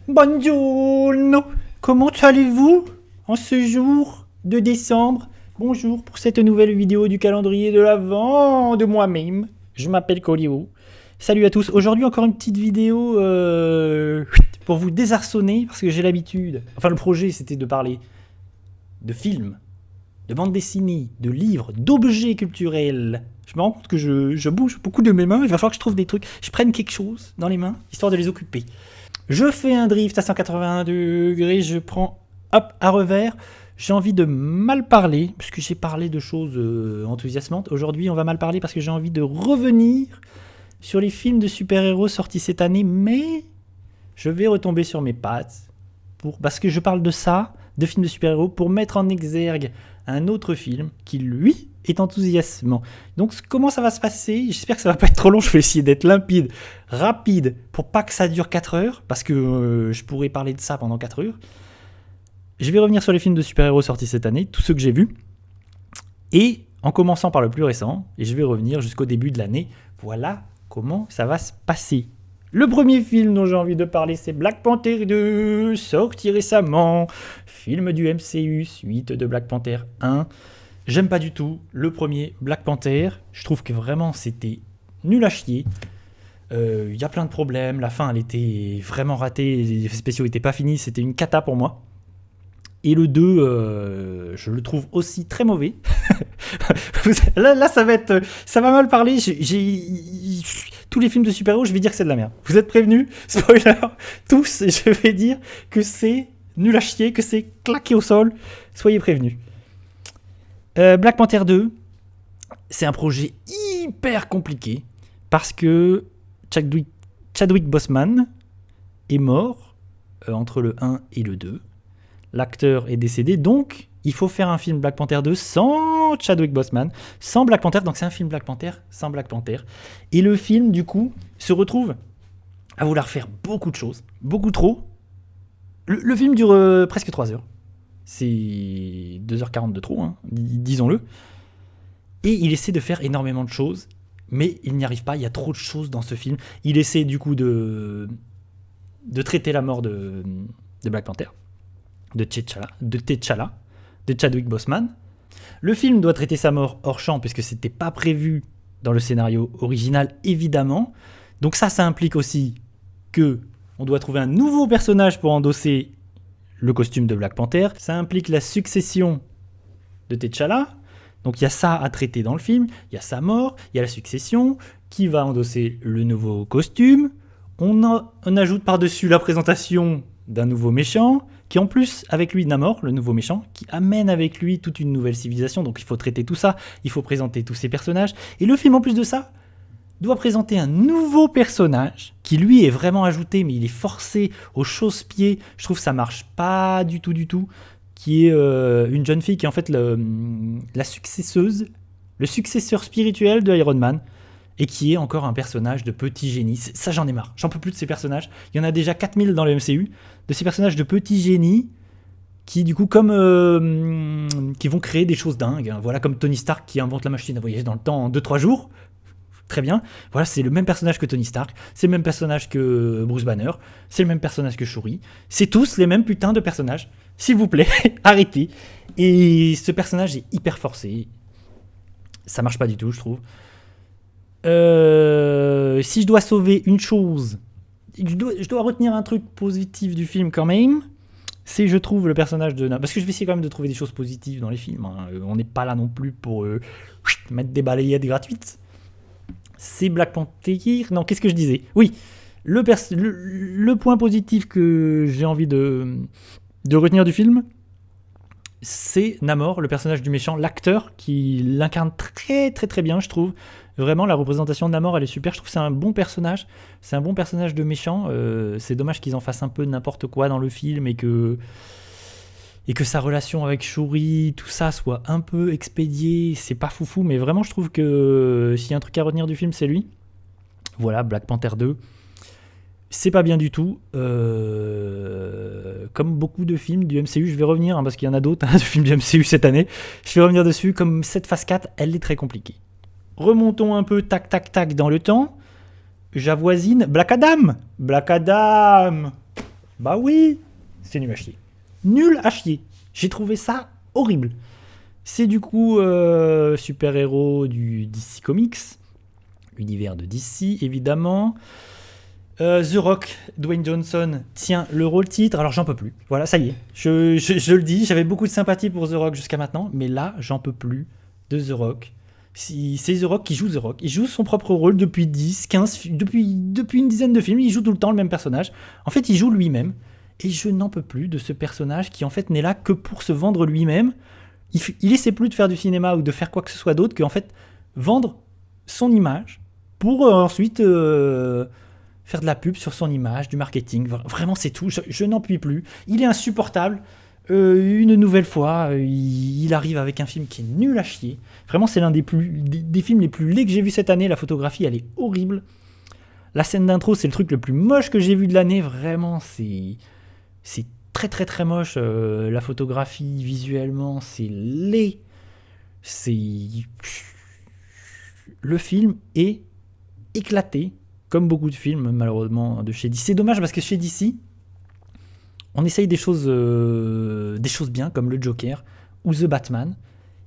Buongiorno. Comment allez-vous en ce jour de décembre? Bonjour pour cette nouvelle vidéo du calendrier de l'Avent de moi-même. Je m'appelle Colio. Salut à tous. Aujourd'hui encore une petite vidéo pour vous désarçonner parce que j'ai l'habitude. Enfin le projet c'était de parler de films, de bandes dessinées, de livres, d'objets culturels. Je me rends compte que je bouge beaucoup de mes mains. Il va falloir que je trouve des trucs. Je prenne quelque chose dans les mains histoire de les occuper. Je fais un drift à 181 degrés, je prends hop à revers. J'ai envie de mal parler, puisque j'ai parlé de choses enthousiasmantes. Aujourd'hui, on va mal parler parce que j'ai envie de revenir sur les films de super-héros sortis cette année, mais je vais retomber sur mes pattes parce que je parle de ça, de films de super-héros, pour mettre en exergue un autre film qui, lui, est enthousiasmant. Donc, comment ça va se passer? J'espère que ça va pas être trop long. Je vais essayer d'être limpide, rapide, pour pas que ça dure 4 heures, parce que je pourrais parler de ça pendant 4 heures. Je vais revenir sur les films de super-héros sortis cette année, tous ceux que j'ai vus, et en commençant par le plus récent, et je vais revenir jusqu'au début de l'année. Voilà comment ça va se passer. Le premier film dont j'ai envie de parler, c'est Black Panther 2, sorti récemment, film du MCU, suite de Black Panther 1. J'aime pas du tout le premier Black Panther, je trouve que vraiment c'était nul à chier. Y a plein de problèmes, la fin elle était vraiment ratée, les effets spéciaux étaient pas finis, c'était une cata pour moi. Et le 2, je le trouve aussi très mauvais. là ça va mal parler. Tous les films de super-héros, je vais dire que c'est de la merde. Vous êtes prévenus? Spoiler, tous, je vais dire que c'est nul à chier, que c'est claqué au sol. Soyez prévenus. Black Panther 2, c'est un projet hyper compliqué parce que Chadwick Boseman est mort entre le 1 et le 2. L'acteur est décédé, donc il faut faire un film Black Panther 2 sans Chadwick Boseman, sans Black Panther, donc c'est un film Black Panther sans Black Panther. Et le film, du coup, se retrouve à vouloir faire beaucoup de choses, beaucoup trop. Le film dure presque 3 heures. C'est 2h40 de trop, hein, disons-le. Et il essaie de faire énormément de choses, mais il n'y arrive pas, il y a trop de choses dans ce film. Il essaie du coup de traiter la mort de Black Panther. De T'Challa, de Chadwick Boseman. Le film doit traiter sa mort hors champ puisque c'était pas prévu dans le scénario original, évidemment. Donc ça implique aussi que on doit trouver un nouveau personnage pour endosser le costume de Black Panther. Ça implique la succession de T'Challa. Donc il y a ça à traiter dans le film. Il y a sa mort, il y a la succession qui va endosser le nouveau costume. On ajoute par-dessus la présentation d'un nouveau méchant, qui en plus, avec lui, Namor, le nouveau méchant, qui amène avec lui toute une nouvelle civilisation, donc il faut traiter tout ça, il faut présenter tous ces personnages, et le film, en plus de ça, doit présenter un nouveau personnage, qui lui est vraiment ajouté, mais il est forcé au chausse-pied, je trouve que ça marche pas du tout, qui est une jeune fille qui est en fait la successeuse, le successeur spirituel de Iron Man, et qui est encore un personnage de petit génie. Ça, j'en ai marre. J'en peux plus de ces personnages. Il y en a déjà 4000 dans le MCU, de ces personnages de petit génie qui, du coup, qui vont créer des choses dingues. Voilà, comme Tony Stark qui invente la machine à voyager dans le temps en 2-3 jours. Très bien. Voilà, c'est le même personnage que Tony Stark. C'est le même personnage que Bruce Banner. C'est le même personnage que Shuri. C'est tous les mêmes putains de personnages. S'il vous plaît, arrêtez. Et ce personnage est hyper forcé. Ça marche pas du tout, je trouve. Si je dois sauver une chose, je dois retenir un truc positif du film quand même, c'est je trouve le personnage de... Parce que je vais essayer quand même de trouver des choses positives dans les films, hein. On n'est pas là non plus pour mettre des balayettes gratuites. C'est Black Panther... Non, qu'est-ce que je disais? Oui, le point positif que j'ai envie de retenir du film, c'est Namor, le personnage du méchant, l'acteur qui l'incarne très très très bien, je trouve. Vraiment, la représentation de Namor, elle est super. Je trouve que c'est un bon personnage. C'est un bon personnage de méchant. C'est dommage qu'ils en fassent un peu n'importe quoi dans le film et que sa relation avec Shuri, tout ça, soit un peu expédié. C'est pas foufou, mais vraiment, je trouve que s'il y a un truc à retenir du film, c'est lui. Voilà, Black Panther 2. C'est pas bien du tout. Comme beaucoup de films du MCU, je vais revenir, hein, parce qu'il y en a d'autres, de films du MCU cette année. Je vais revenir dessus. Comme cette phase 4, elle est très compliquée. Remontons un peu, tac, tac, tac, dans le temps. J'avoisine Black Adam. Black Adam. Bah oui, c'est nul à chier. Nul à chier. J'ai trouvé ça horrible. C'est du coup super-héros du DC Comics, univers de DC évidemment. The Rock, Dwayne Johnson tient le rôle titre. Alors j'en peux plus. Voilà, ça y est. Je le dis, j'avais beaucoup de sympathie pour The Rock jusqu'à maintenant, mais là, j'en peux plus de The Rock. C'est The Rock qui joue The Rock. Il joue son propre rôle depuis 10, 15, depuis une dizaine de films. Il joue tout le temps le même personnage. En fait, il joue lui-même. Et je n'en peux plus de ce personnage qui en fait n'est là que pour se vendre lui-même. Il essaie plus de faire du cinéma ou de faire quoi que ce soit d'autre qu'en fait vendre son image pour ensuite faire de la pub sur son image, du marketing. Vraiment, c'est tout. Je n'en puis plus. Il est insupportable. Une nouvelle fois, il arrive avec un film qui est nul à chier. Vraiment, c'est l'un des films les plus laids que j'ai vu cette année. La photographie, elle est horrible. La scène d'intro, c'est le truc le plus moche que j'ai vu de l'année. Vraiment, c'est très très très moche. La photographie, visuellement, c'est laid. Le film est éclaté, comme beaucoup de films, malheureusement, de chez DC. C'est dommage parce que chez DC, on essaye des choses bien, comme le Joker ou The Batman,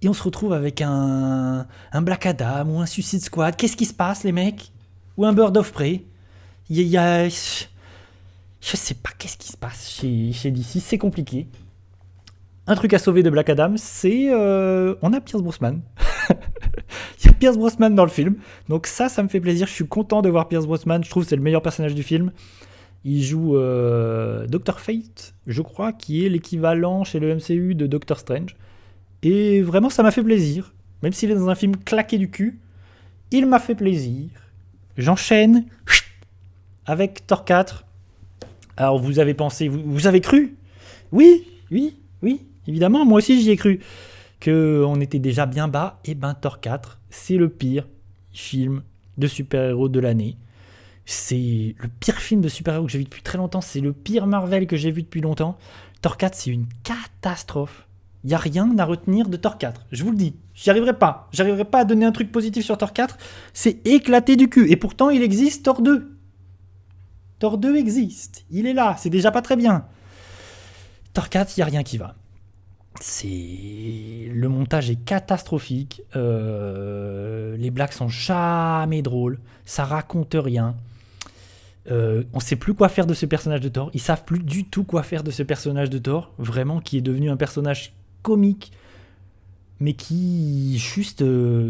et on se retrouve avec un Black Adam ou un Suicide Squad. Qu'est-ce qui se passe, les mecs? Ou un Bird of Prey. Je sais pas qu'est-ce qui se passe chez DC, c'est compliqué. Un truc à sauver de Black Adam, c'est... on a Pierce Brosnan. Il y a Pierce Brosnan dans le film. Donc ça me fait plaisir. Je suis content de voir Pierce Brosnan. Je trouve que c'est le meilleur personnage du film. Il joue Dr. Fate, je crois, qui est l'équivalent chez le MCU de Doctor Strange. Et vraiment, ça m'a fait plaisir. Même s'il est dans un film claqué du cul, il m'a fait plaisir. J'enchaîne avec Thor 4. Alors, vous avez pensé, vous avez cru? Oui, évidemment, moi aussi j'y ai cru. Qu'on était déjà bien bas. Et ben, Thor 4, c'est le pire film de super-héros de l'année. C'est le pire film de super-héros que j'ai vu depuis très longtemps. C'est le pire Marvel que j'ai vu depuis longtemps. Thor 4, c'est une catastrophe. Il n'y a rien à retenir de Thor 4. Je vous le dis. J'y arriverai pas. J'arriverai pas à donner un truc positif sur Thor 4. C'est éclaté du cul. Et pourtant, il existe Thor 2. Thor 2 existe. Il est là. C'est déjà pas très bien. Thor 4, il n'y a rien qui va. Le montage est catastrophique. Les blagues sont jamais drôles. Ça raconte rien. On sait plus quoi faire de ce personnage de Thor. Ils savent plus du tout quoi faire de ce personnage de Thor. Vraiment, qui est devenu un personnage comique, mais qui juste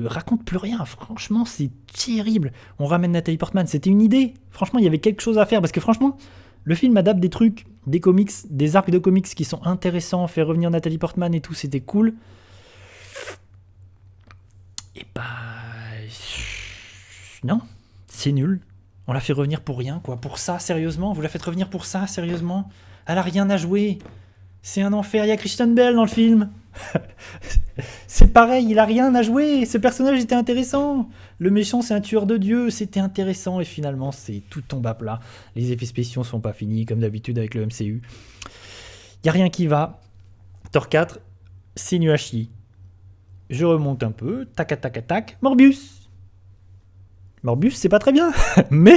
raconte plus rien. Franchement, c'est terrible. On ramène Nathalie Portman. C'était une idée. Franchement, il y avait quelque chose à faire. Parce que franchement, le film adapte des trucs, des comics, des arcs de comics qui sont intéressants. Fait revenir Nathalie Portman et tout, c'était cool. Et bah... non, c'est nul. On l'a fait revenir pour rien, quoi. Pour ça, sérieusement? Vous la faites revenir pour ça, sérieusement? Elle a rien à jouer. C'est un enfer. Il y a Christian Bale dans le film. C'est pareil, il a rien à jouer. Ce personnage était intéressant. Le méchant, c'est un tueur de dieu. C'était intéressant. Et finalement, tout tombe à plat. Les effets spéciaux sont pas finis, comme d'habitude avec le MCU. Il y a rien qui va. Thor 4, c'est nul à chier. Je remonte un peu. Tac, tac, tac. Morbius, c'est pas très bien. Mais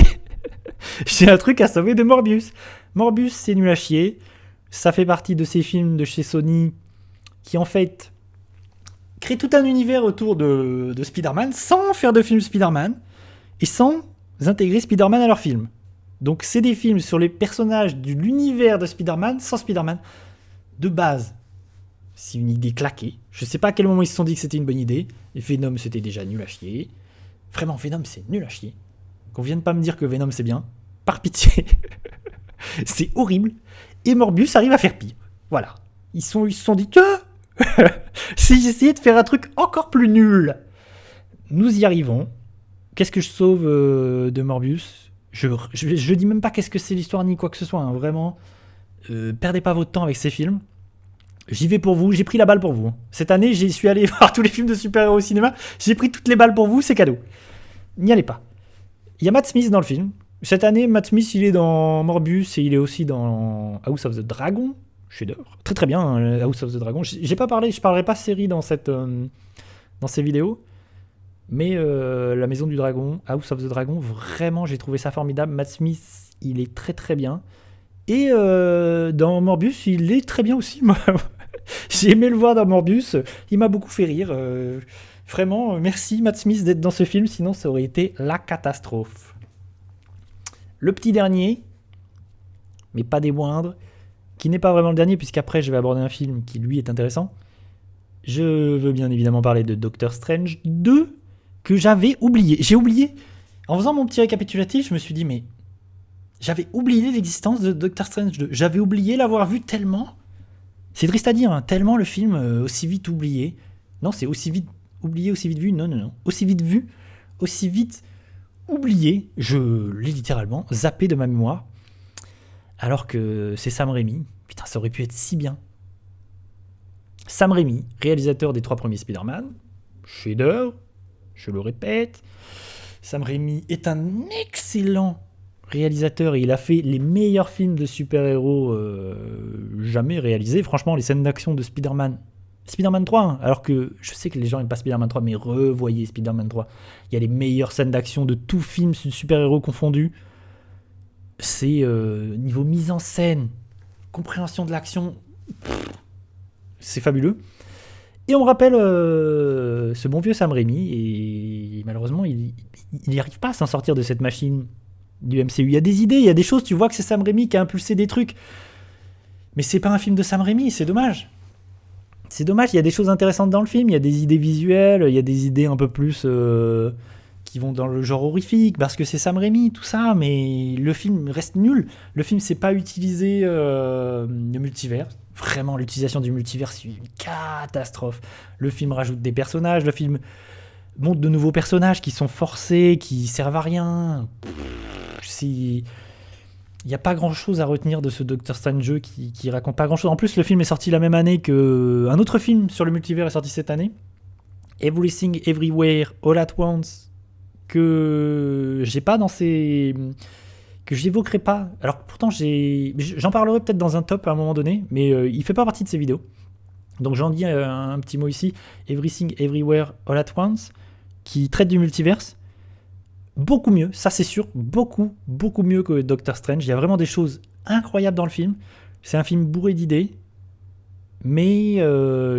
j'ai un truc à sauver de Morbius. Morbius, c'est nul à chier. Ça fait partie de ces films de chez Sony qui, en fait, créent tout un univers autour de Spider-Man sans faire de film Spider-Man et sans intégrer Spider-Man à leur film. Donc, c'est des films sur les personnages de l'univers de Spider-Man sans Spider-Man. De base, c'est une idée claquée. Je sais pas à quel moment ils se sont dit que c'était une bonne idée. Et Venom, c'était déjà nul à chier. Vraiment, Venom, c'est nul à chier. Qu'on vienne pas me dire que Venom, c'est bien. Par pitié. C'est horrible. Et Morbius arrive à faire pire. Voilà. Ils se sont dit, si j'essayais de faire un truc encore plus nul, nous y arrivons. Qu'est-ce que je sauve de Morbius? Je dis même pas qu'est-ce que c'est l'histoire ni quoi que ce soit. Hein. Vraiment, perdez pas votre temps avec ces films. J'y vais pour vous, j'ai pris la balle pour vous. Cette année, j'y suis allé voir tous les films de super-héros au cinéma. J'ai pris toutes les balles pour vous, c'est cadeau. N'y allez pas. Il y a Matt Smith dans le film. Cette année, Matt Smith, il est dans Morbius et il est aussi dans House of the Dragon. Chef-d'œuvre. Très très bien, hein, House of the Dragon. J'ai pas parlé, je parlerai pas série dans ces vidéos. Mais La Maison du Dragon, House of the Dragon, vraiment, j'ai trouvé ça formidable. Matt Smith, il est très très bien. Et dans Morbius, il est très bien aussi. Moi, j'ai aimé le voir dans Morbius. Il m'a beaucoup fait rire. Vraiment, merci Matt Smith d'être dans ce film, sinon ça aurait été la catastrophe. Le petit dernier, mais pas des moindres, qui n'est pas vraiment le dernier, puisqu'après je vais aborder un film qui lui est intéressant. Je veux bien évidemment parler de Doctor Strange 2, que j'avais oublié. J'ai oublié, en faisant mon petit récapitulatif, je me suis dit, mais j'avais oublié l'existence de Doctor Strange 2. J'avais oublié l'avoir vu tellement. C'est triste à dire, hein, tellement le film aussi vite oublié. Non, c'est aussi vite oublié, aussi vite vu. Non. Aussi vite vu, aussi vite oublié. Je l'ai littéralement zappé de ma mémoire. Alors que c'est Sam Raimi. Putain, ça aurait pu être si bien. Sam Raimi, réalisateur des 3 premiers Spider-Man. Chef-d'œuvre, je le répète. Sam Raimi est un excellent réalisateur et il a fait les meilleurs films de super-héros jamais réalisés. Franchement, les scènes d'action de Spider-Man 3, hein, alors que je sais que les gens n'aiment pas Spider-Man 3, mais revoyez Spider-Man 3. Il y a les meilleures scènes d'action de tout film de super-héros confondus. C'est niveau mise en scène, compréhension de l'action, c'est fabuleux. Et on me rappelle ce bon vieux Sam Raimi, et malheureusement, il n'y arrive pas à s'en sortir de cette machine du MCU. Il y a des idées, il y a des choses, tu vois que c'est Sam Raimi qui a impulsé des trucs. Mais c'est pas un film de Sam Raimi, c'est dommage. C'est dommage, il y a des choses intéressantes dans le film, il y a des idées visuelles, il y a des idées un peu plus qui vont dans le genre horrifique, parce que c'est Sam Raimi, tout ça, mais le film reste nul. Le film sait pas utiliser le multivers. Vraiment, l'utilisation du multivers, c'est une catastrophe. Le film rajoute des personnages, le film montre de nouveaux personnages qui sont forcés, qui servent à rien. Il n'y a pas grand-chose à retenir de ce Doctor Strange qui raconte pas grand-chose. En plus, le film est sorti la même année qu'un autre film sur le multivers est sorti cette année. Everything, Everywhere, All at Once, que j'ai pas dans ces... que j'évoquerai pas. Alors pourtant, j'en parlerai peut-être dans un top à un moment donné, mais il fait pas partie de ces vidéos. Donc j'en dis un petit mot ici. Everything, Everywhere, All at Once, qui traite du multiverse. Beaucoup mieux, ça c'est sûr, beaucoup mieux que Doctor Strange. Il y a vraiment des choses incroyables dans le film. C'est un film bourré d'idées, mais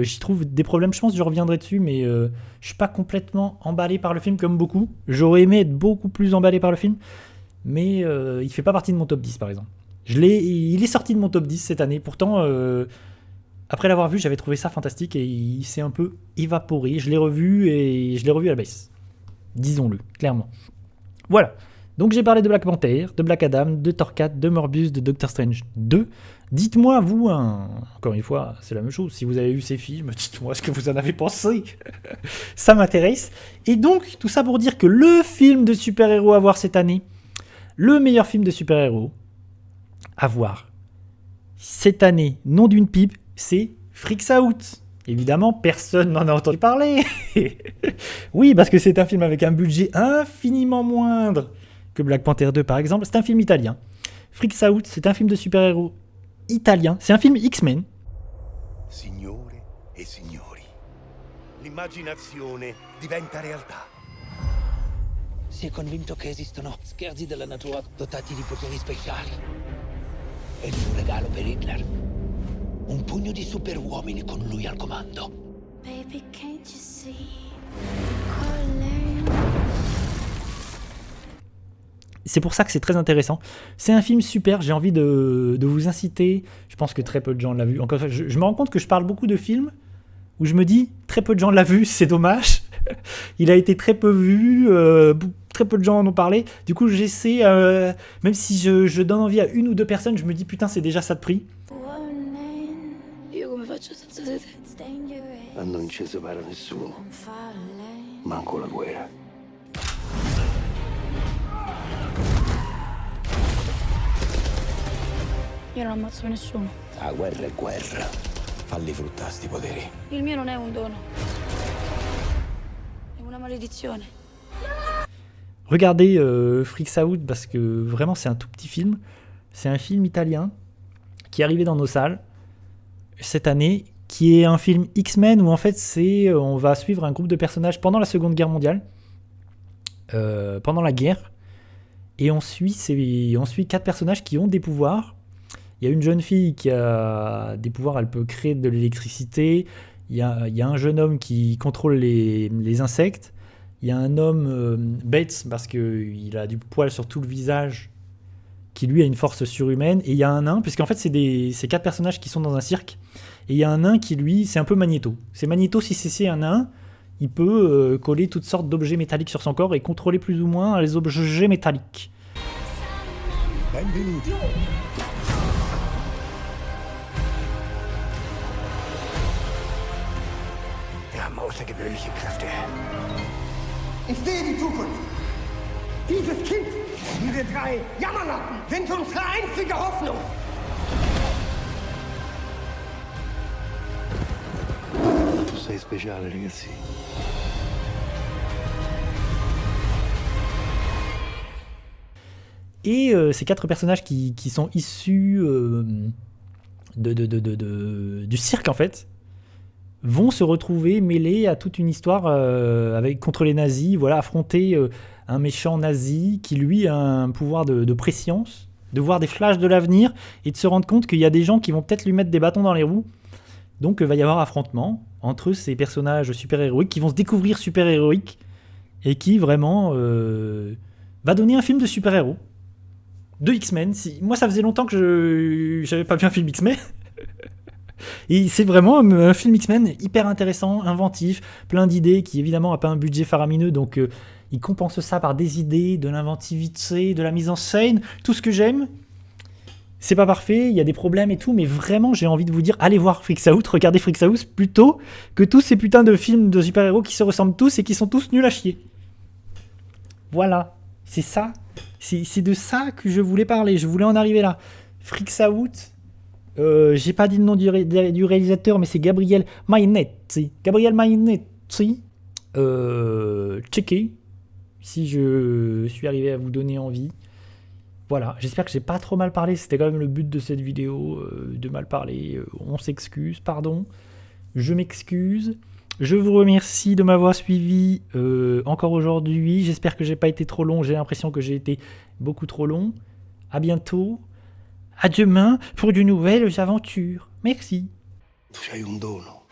j'y trouve des problèmes. Je pense que je reviendrai dessus, mais je suis pas complètement emballé par le film comme beaucoup. J'aurais aimé être beaucoup plus emballé par le film, mais il fait pas partie de mon top 10 par exemple. Il est sorti de mon top 10 cette année. Pourtant, après l'avoir vu, j'avais trouvé ça fantastique et il s'est un peu évaporé. Je l'ai revu à la baisse. Disons-le, clairement. Voilà, donc j'ai parlé de Black Panther, de Black Adam, de Thor 4, de Morbius, de Doctor Strange 2. Dites-moi, vous, encore une fois, c'est la même chose, si vous avez vu ces films, dites-moi ce que vous en avez pensé. Ça m'intéresse. Et donc, tout ça pour dire que le film de super-héros à voir cette année, le meilleur film de super-héros à voir cette année, nom d'une pipe, c'est Freaks Out. Évidemment, personne n'en a entendu parler. Oui, parce que c'est un film avec un budget infiniment moindre que Black Panther 2, par exemple. C'est un film italien. Freaks Out, c'est un film de super-héros italien. C'est un film X-Men. Signore e signori, l'immaginazione diventa realtà. Si è convinto che esistono scherzi della natura dotati di poteri speciali. E il suo regalo per Hitler? Un pugno di superuomini con lui al comando. Baby, can't you see? Calling. C'est pour ça que c'est très intéressant. C'est un film super, j'ai envie de vous inciter. Je pense que très peu de gens l'ont vu. Encore une fois, je me rends compte que je parle beaucoup de films où je me dis, très peu de gens l'ont vu, c'est dommage. Il a été très peu vu, très peu de gens en ont parlé. Du coup, j'essaie, même si je donne envie à une ou deux personnes, je me dis, putain, c'est déjà ça de prix. Io come faccio senza di te? It's dangerous. Non ci separa nessuno, I'm falling. manco la guerra. Io non ammazzo nessuno. La guerra è guerra. Falli fruttare sti poteri. Il mio non è un dono. È una maledizione. Regardez Freaks Out parce que vraiment c'est un tout petit film. C'est un film italien qui est arrivé dans nos salles cette année, qui est un film X-Men où en fait on va suivre un groupe de personnages pendant la Seconde Guerre mondiale, pendant la guerre, et on suit 4 personnages qui ont des pouvoirs Il y a une jeune fille qui a des pouvoirs, elle peut créer de l'électricité. Il y a un jeune homme qui contrôle les insectes. Il y a un homme Bates, parce qu'il a du poil sur tout le visage, qui lui a une force surhumaine. Et il y a un nain, puisqu'en fait c'est 4 personnages qui sont dans un cirque. Et il y a un nain qui lui, c'est un peu Magneto. C'est Magneto, si c'est un nain, il peut coller toutes sortes d'objets métalliques sur son corps et contrôler plus ou moins les objets métalliques. Benvenuti. Wir haben außergewöhnliche Kräfte. Ich sehe die Zukunft. Dieses Kind, diese 3 Jammerlappen sind unsere einzige Hoffnung. Tu sei speciale, ragazzi. Et ces 4 personnages qui sont issus du cirque, en fait, vont se retrouver mêlés à toute une histoire contre les nazis, voilà, affronter un méchant nazi qui, lui, a un pouvoir de préscience, de voir des flashs de l'avenir et de se rendre compte qu'il y a des gens qui vont peut-être lui mettre des bâtons dans les roues. Donc, il va y avoir affrontement entre ces personnages super-héroïques qui vont se découvrir super-héroïques et qui, vraiment, va donner un film de super-héros. De X-Men. Moi, ça faisait longtemps que j'avais pas vu un film X-Men. Et c'est vraiment un film X-Men hyper intéressant, inventif, plein d'idées, qui évidemment n'a pas un budget faramineux, donc il compense ça par des idées, de l'inventivité, de la mise en scène, tout ce que j'aime. C'est pas parfait, il y a des problèmes et tout, mais vraiment j'ai envie de vous dire, allez voir Freaks Out, regardez Freaks Out plutôt que tous ces putains de films de super-héros qui se ressemblent tous et qui sont tous nuls à chier. Voilà, c'est ça. C'est de ça que je voulais parler, je voulais en arriver là. Freaks Out, j'ai pas dit le nom du réalisateur, mais c'est Gabriel Mainetti. Gabriel Mainetti, checkez, si je suis arrivé à vous donner envie. Voilà, j'espère que j'ai pas trop mal parlé, c'était quand même le but de cette vidéo, de mal parler. On s'excuse, pardon, je m'excuse. Je vous remercie de m'avoir suivi encore aujourd'hui. J'espère que j'ai pas été trop long. J'ai l'impression que j'ai été beaucoup trop long. À bientôt. À demain pour de nouvelles aventures. Merci. Tu hai un dono.